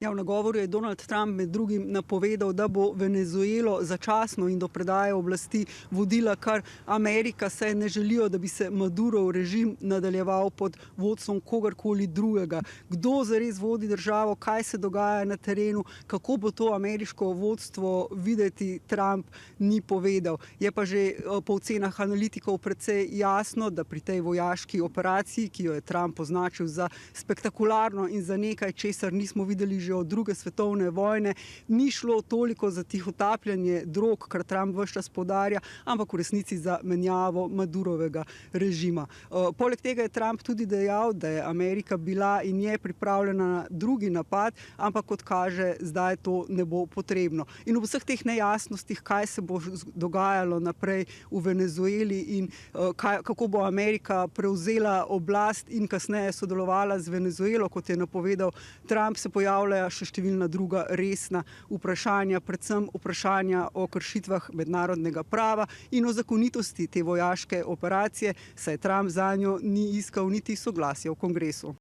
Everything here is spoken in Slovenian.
Ja, v nagovoru je Donald Trump med drugim napovedal, da bo Venezuelo začasno in do predaje oblasti vodila kar Amerika, saj ne želijo, da bi se Madurov režim nadaljeval pod vodstvom kogarkoli drugega. Kdo zares vodi državo, kaj se dogaja na terenu, kako bo to ameriško vodstvo videti, Trump ni povedal. Je pa že po ocenah analitikov precej jasno, da pri tej vojaški operaciji, ki jo je Trump označil za spektakularno in za nekaj, česar nismo videli že od druge svetovne vojne, ni šlo toliko za tihotapljanje drog, kar Trump ves čas poudarja, ampak v resnici za menjavo Madurovega režima. Poleg tega je Trump tudi dejal, da je Amerika bila in je pripravljena na drugi napad, ampak kot kaže, zdaj to ne bo potrebno. In v vseh teh nejasnostih, kaj se bo dogajalo naprej v Venezueli in kako bo Amerika prevzela oblast in kasneje sodelovala z Venezuelo, kot je napovedal Trump, se pojavljajo še številna druga resna vprašanja, predvsem vprašanja o kršitvah mednarodnega prava in o zakonitosti te vojaške operacije, saj Trump zanjo ni iskal niti soglasja v kongresu.